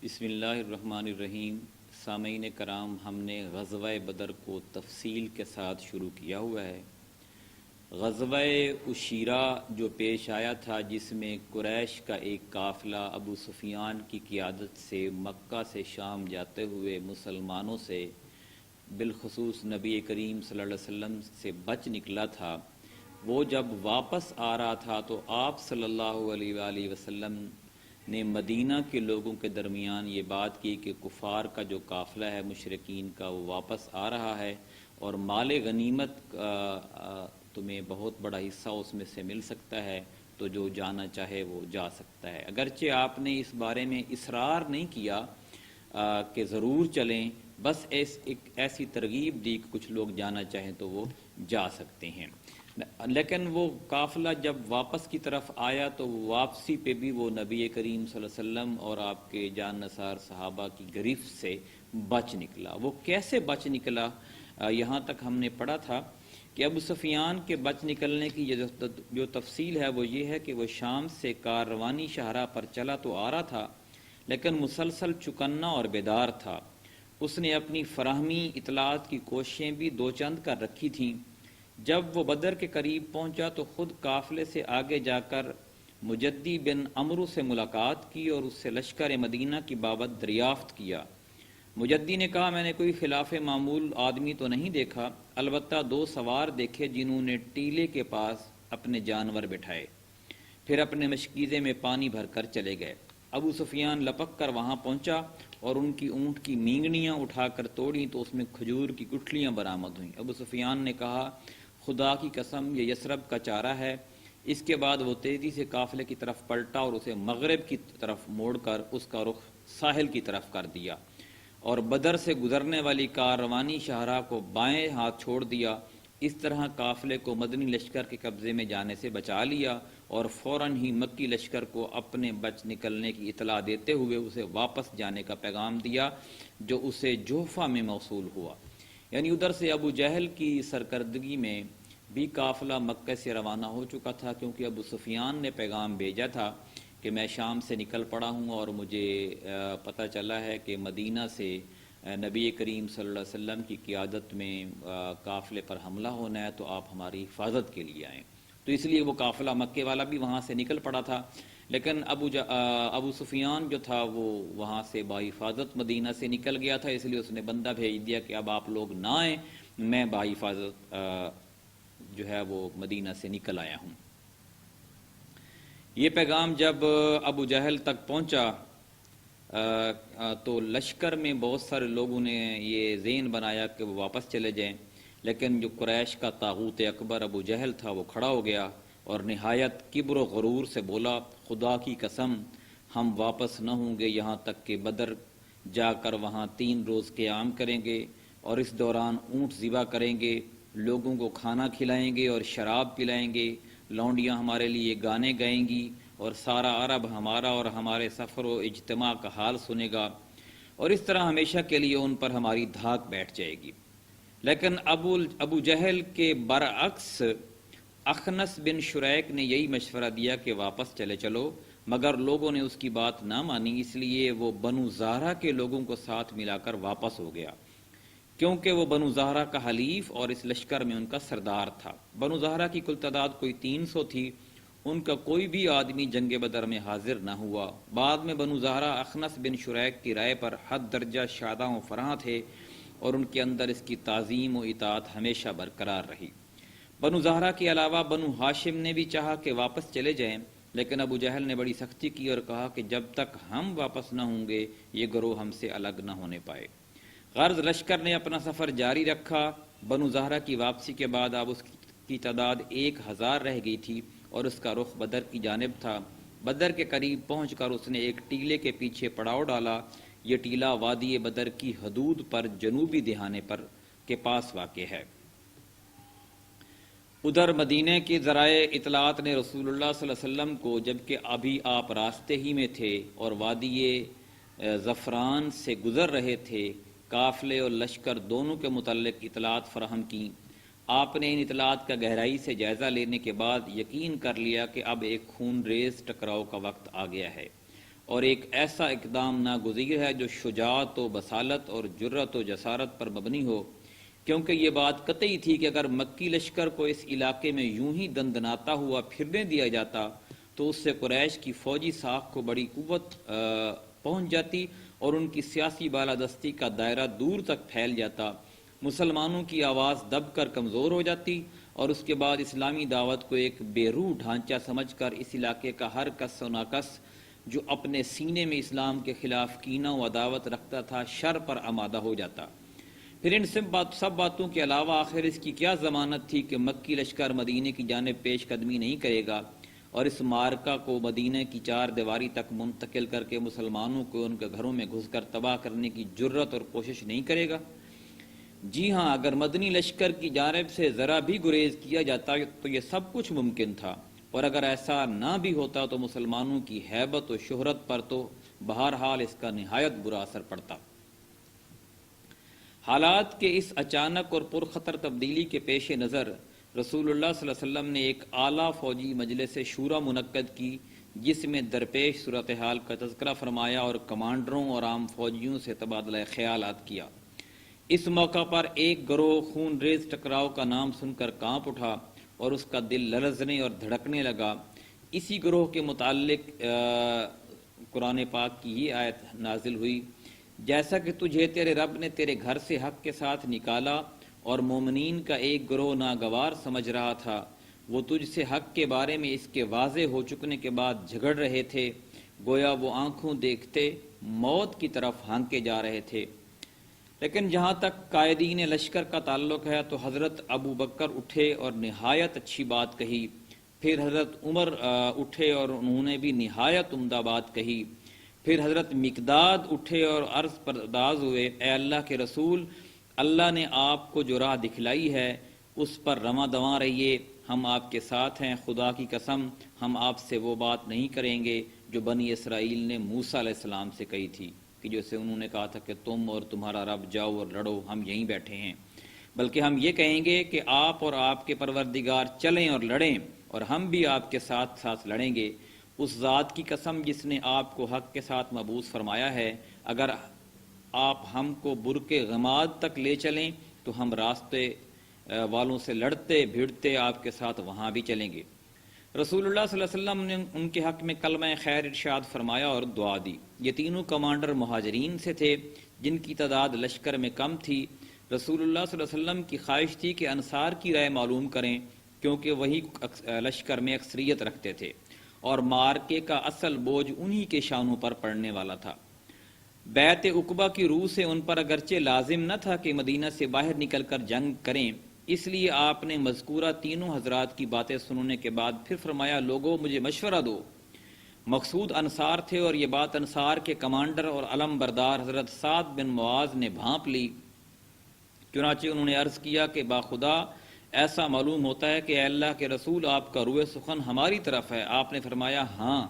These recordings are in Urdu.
بسم اللہ الرحمن الرحیم۔ سامعین کرام، ہم نے غزوہ بدر کو تفصیل کے ساتھ شروع کیا ہوا ہے۔ غزوہ عشیرہ جو پیش آیا تھا، جس میں قریش کا ایک قافلہ ابو سفیان کی قیادت سے مکہ سے شام جاتے ہوئے مسلمانوں سے بالخصوص نبی کریم صلی اللہ علیہ وسلم سے بچ نکلا تھا، وہ جب واپس آ رہا تھا تو آپ صلی اللہ علیہ وآلہ وسلم نے مدینہ کے لوگوں کے درمیان یہ بات کی کہ کفار کا جو قافلہ ہے مشرکین کا، وہ واپس آ رہا ہے اور مال غنیمت تمہیں بہت بڑا حصہ اس میں سے مل سکتا ہے، تو جو جانا چاہے وہ جا سکتا ہے۔ اگرچہ آپ نے اس بارے میں اصرار نہیں کیا کہ ضرور چلیں، بس ایک ایسی ترغیب دی کہ کچھ لوگ جانا چاہیں تو وہ جا سکتے ہیں۔ لیکن وہ قافلہ جب واپس کی طرف آیا تو واپسی پہ بھی وہ نبی کریم صلی اللہ علیہ وسلم اور آپ کے جان نثار صحابہ کی گرفت سے بچ نکلا۔ وہ کیسے بچ نکلا؟ یہاں تک ہم نے پڑھا تھا کہ ابو سفیان کے بچ نکلنے کی جو تفصیل ہے وہ یہ ہے کہ وہ شام سے کاروانی شاہراہ پر چلا تو آ رہا تھا، لیکن مسلسل چکنا اور بیدار تھا۔ اس نے اپنی فراہمی اطلاعات کی کوششیں بھی دو چند کر رکھی تھیں۔ جب وہ بدر کے قریب پہنچا تو خود قافلے سے آگے جا کر مجدی بن عمرو سے ملاقات کی اور اس سے لشکر مدینہ کی بابت دریافت کیا۔ مجدی نے کہا، میں نے کوئی خلاف معمول آدمی تو نہیں دیکھا، البتہ دو سوار دیکھے جنہوں نے ٹیلے کے پاس اپنے جانور بٹھائے، پھر اپنے مشکیزے میں پانی بھر کر چلے گئے۔ ابو سفیان لپک کر وہاں پہنچا اور ان کی اونٹ کی مینگنیاں اٹھا کر توڑیں تو اس میں کھجور کی گٹھلیاں برآمد ہوئیں۔ ابو سفیان نے کہا، خدا کی قسم یہ یثرب کا چارہ ہے۔ اس کے بعد وہ تیزی سے قافلے کی طرف پلٹا اور اسے مغرب کی طرف موڑ کر اس کا رخ ساحل کی طرف کر دیا اور بدر سے گزرنے والی کاروانی شاہراہ کو بائیں ہاتھ چھوڑ دیا۔ اس طرح قافلے کو مدنی لشکر کے قبضے میں جانے سے بچا لیا اور فوراً ہی مکی لشکر کو اپنے بچ نکلنے کی اطلاع دیتے ہوئے اسے واپس جانے کا پیغام دیا، جو اسے جوفہ میں موصول ہوا۔ یعنی ادھر سے ابو جہل کی سرکردگی میں بھی قافلہ مکہ سے روانہ ہو چکا تھا، کیونکہ ابو سفیان نے پیغام بھیجا تھا کہ میں شام سے نکل پڑا ہوں اور مجھے پتہ چلا ہے کہ مدینہ سے نبی کریم صلی اللہ علیہ وسلم کی قیادت میں قافلے پر حملہ ہونا ہے، تو آپ ہماری حفاظت کے لیے آئیں۔ تو اس لیے وہ قافلہ مکے والا بھی وہاں سے نکل پڑا تھا، لیکن ابو سفیان جو تھا وہ وہاں سے بحفاظت مدینہ سے نکل گیا تھا، اس لیے اس نے بندہ بھیج دیا کہ اب آپ لوگ نہ آئیں، میں بحفاظت جو ہے وہ مدینہ سے نکل آیا ہوں۔ یہ پیغام جب ابو جہل تک پہنچا تو لشکر میں بہت سارے لوگوں نے یہ ذہن بنایا کہ وہ واپس چلے جائیں، لیکن جو قریش کا طاغوت اکبر ابو جہل تھا وہ کھڑا ہو گیا اور نہایت کبر و غرور سے بولا، خدا کی قسم ہم واپس نہ ہوں گے یہاں تک کہ بدر جا کر وہاں 3 روز قیام کریں گے اور اس دوران اونٹ ذبح کریں گے، لوگوں کو کھانا کھلائیں گے اور شراب پلائیں گے، لونڈیاں ہمارے لیے گانے گائیں گی اور سارا عرب ہمارا اور ہمارے سفر و اجتماع کا حال سنے گا، اور اس طرح ہمیشہ کے لیے ان پر ہماری دھاک بیٹھ جائے گی۔ لیکن ابو جہل کے برعکس اخنس بن شریک نے یہی مشورہ دیا کہ واپس چلے چلو، مگر لوگوں نے اس کی بات نہ مانی، اس لیے وہ بنو زہرہ کے لوگوں کو ساتھ ملا کر واپس ہو گیا، کیونکہ وہ بنو زہرہ کا حلیف اور اس لشکر میں ان کا سردار تھا۔ بنو زہرہ کی کل تعداد کوئی 300 تھی، ان کا کوئی بھی آدمی جنگ بدر میں حاضر نہ ہوا۔ بعد میں بنو زہرہ اخنس بن شریک کی رائے پر حد درجہ شاداں و فراں تھے اور ان کے اندر اس کی تعظیم و اطاعت ہمیشہ برقرار رہی۔ بنو زہرہ کے علاوہ بنو ہاشم نے بھی چاہا کہ واپس چلے جائیں، لیکن ابو جہل نے بڑی سختی کی اور کہا کہ جب تک ہم واپس نہ ہوں گے یہ گروہ ہم سے الگ نہ ہونے پائے۔ غرض لشکر نے اپنا سفر جاری رکھا۔ بنو زہرہ کی واپسی کے بعد اب اس کی تعداد 1000 رہ گئی تھی اور اس کا رخ بدر کی جانب تھا۔ بدر کے قریب پہنچ کر اس نے ایک ٹیلے کے پیچھے پڑاؤ ڈالا۔ یہ ٹیلہ وادی بدر کی حدود پر جنوبی دہانے پر کے پاس واقع ہے۔ ادھر مدینہ کے ذرائع اطلاعات نے رسول اللہ صلی اللہ علیہ وسلم کو، جبکہ ابھی آپ راستے ہی میں تھے اور وادی زفران سے گزر رہے تھے، قافلے اور لشکر دونوں کے متعلق اطلاعات فراہم کیں۔ آپ نے ان اطلاعات کا گہرائی سے جائزہ لینے کے بعد یقین کر لیا کہ اب ایک خون ریز ٹکراؤ کا وقت آ گیا ہے۔ اور ایک ایسا اقدام ناگزیر ہے جو شجاعت و بصالت اور جرأت و جسارت پر مبنی ہو، کیونکہ یہ بات قطعی تھی کہ اگر مکی لشکر کو اس علاقے میں یوں ہی دندناتا ہوا پھرنے دیا جاتا تو اس سے قریش کی فوجی ساکھ کو بڑی قوت پہنچ جاتی اور ان کی سیاسی بالادستی کا دائرہ دور تک پھیل جاتا، مسلمانوں کی آواز دب کر کمزور ہو جاتی، اور اس کے بعد اسلامی دعوت کو ایک بے روح ڈھانچہ سمجھ کر اس علاقے کا ہر کس و ناکس جو اپنے سینے میں اسلام کے خلاف کینہ و عداوت رکھتا تھا شر پر آمادہ ہو جاتا۔ پھر ان سب باتوں کے علاوہ آخر اس کی کیا ضمانت تھی کہ مکی لشکر مدینے کی جانب پیش قدمی نہیں کرے گا اور اس معرکہ کو مدینے کی چار دیواری تک منتقل کر کے مسلمانوں کو ان کے گھروں میں گھس کر تباہ کرنے کی جرت اور کوشش نہیں کرے گا؟ جی ہاں، اگر مدنی لشکر کی جانب سے ذرا بھی گریز کیا جاتا تو یہ سب کچھ ممکن تھا، اور اگر ایسا نہ بھی ہوتا تو مسلمانوں کی ہیبت و شہرت پر تو بہرحال اس کا نہایت برا اثر پڑتا۔ حالات کے اس اچانک اور پرخطر تبدیلی کے پیش نظر رسول اللہ صلی اللہ علیہ وسلم نے ایک اعلیٰ فوجی مجلس شورا منعقد کی، جس میں درپیش صورتحال کا تذکرہ فرمایا اور کمانڈروں اور عام فوجیوں سے تبادلہ خیالات کیا۔ اس موقع پر ایک گروہ خون ریز ٹکراؤ کا نام سن کر کانپ اٹھا اور اس کا دل لرزنے اور دھڑکنے لگا۔ اسی گروہ کے متعلق قرآن پاک کی یہ آیت نازل ہوئی: جیسا کہ تجھے تیرے رب نے تیرے گھر سے حق کے ساتھ نکالا اور مومنین کا ایک گروہ ناگوار سمجھ رہا تھا، وہ تجھ سے حق کے بارے میں اس کے واضح ہو چکنے کے بعد جھگڑ رہے تھے، گویا وہ آنکھوں دیکھتے موت کی طرف ہانکے جا رہے تھے۔ لیکن جہاں تک قائدین لشکر کا تعلق ہے تو حضرت ابو بکر اٹھے اور نہایت اچھی بات کہی، پھر حضرت عمر اٹھے اور انہوں نے بھی نہایت عمدہ بات کہی، پھر حضرت مقداد اٹھے اور عرض پرداز ہوئے: اے اللہ کے رسول، اللہ نے آپ کو جو راہ دکھلائی ہے اس پر رواں دواں رہیے، ہم آپ کے ساتھ ہیں، خدا کی قسم ہم آپ سے وہ بات نہیں کریں گے جو بنی اسرائیل نے موسیٰ علیہ السلام سے کہی تھی کہ جیسے انہوں نے کہا تھا کہ تم اور تمہارا رب جاؤ اور لڑو، ہم یہیں بیٹھے ہیں، بلکہ ہم یہ کہیں گے کہ آپ اور آپ کے پروردگار چلیں اور لڑیں، اور ہم بھی آپ کے ساتھ ساتھ لڑیں گے۔ اس ذات کی قسم جس نے آپ کو حق کے ساتھ مبعوث فرمایا ہے، اگر آپ ہم کو برق غماد تک لے چلیں تو ہم راستے والوں سے لڑتے بھیڑتے آپ کے ساتھ وہاں بھی چلیں گے۔ رسول اللہ صلی اللہ علیہ وسلم نے ان کے حق میں کلمہ خیر ارشاد فرمایا اور دعا دی۔ یہ تینوں کمانڈر مہاجرین سے تھے جن کی تعداد لشکر میں کم تھی۔ رسول اللہ صلی اللہ علیہ وسلم کی خواہش تھی کہ انصار کی رائے معلوم کریں، کیونکہ وہی لشکر میں اکثریت رکھتے تھے اور مارکے کا اصل بوجھ انہی کے شانوں پر پڑنے والا تھا۔ بیعت عقبہ کی روح سے ان پر اگرچہ لازم نہ تھا کہ مدینہ سے باہر نکل کر جنگ کریں، اس لیے آپ نے مذکورہ تینوں حضرات کی باتیں سننے کے بعد پھر فرمایا: لوگوں مجھے مشورہ دو۔ مقصود انصار تھے اور یہ بات انصار کے کمانڈر اور علم بردار حضرت سعد بن معاذ نے بھانپ لی۔ چنانچہ انہوں نے عرض کیا کہ باخدا ایسا معلوم ہوتا ہے کہ اے اللہ کے رسول آپ کا روئے سخن ہماری طرف ہے۔ آپ نے فرمایا ہاں۔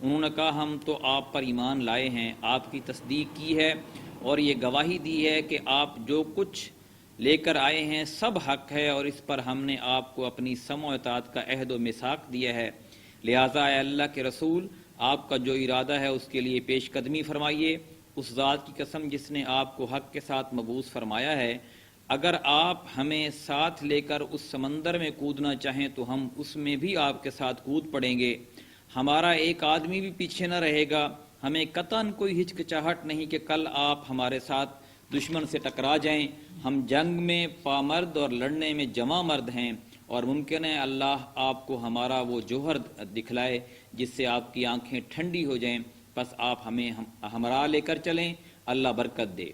انہوں نے کہا ہم تو آپ پر ایمان لائے ہیں، آپ کی تصدیق کی ہے اور یہ گواہی دی ہے کہ آپ جو کچھ لے کر آئے ہیں سب حق ہے، اور اس پر ہم نے آپ کو اپنی سمع و اطاعت کا عہد و میثاق دیا ہے، لہٰذا اے اللہ کے رسول آپ کا جو ارادہ ہے اس کے لیے پیش قدمی فرمائیے۔ اس ذات کی قسم جس نے آپ کو حق کے ساتھ مبعوث فرمایا ہے، اگر آپ ہمیں ساتھ لے کر اس سمندر میں کودنا چاہیں تو ہم اس میں بھی آپ کے ساتھ کود پڑیں گے، ہمارا ایک آدمی بھی پیچھے نہ رہے گا، ہمیں قطعاً کوئی ہچکچاہٹ نہیں کہ کل آپ ہمارے ساتھ دشمن سے ٹکرا جائیں، ہم جنگ میں پامرد اور لڑنے میں جواں مرد ہیں، اور ممکن ہے اللہ آپ کو ہمارا وہ جوہر دکھلائے جس سے آپ کی آنکھیں ٹھنڈی ہو جائیں، بس آپ ہمیں ہمراہ لے کر چلیں، اللہ برکت دے۔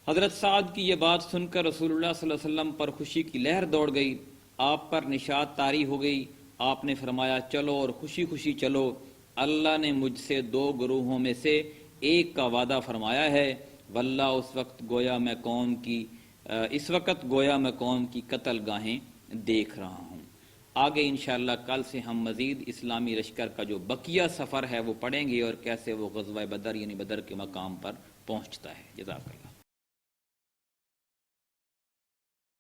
حضرت سعد کی یہ بات سن کر رسول اللہ صلی اللہ علیہ وسلم پر خوشی کی لہر دوڑ گئی، آپ پر نشاط طاری ہو گئی۔ آپ نے فرمایا چلو اور خوشی خوشی چلو، اللہ نے مجھ سے دو گروہوں میں سے ایک کا وعدہ فرمایا ہے، واللہ اس وقت گویا میں قوم کی قتل گاہیں دیکھ رہا ہوں۔ آگے انشاءاللہ کل سے ہم مزید اسلامی لشکر کا جو بقیہ سفر ہے وہ پڑھیں گے اور کیسے وہ غزوہ بدر یعنی بدر کے مقام پر پہنچتا ہے۔ جزاک اللہ۔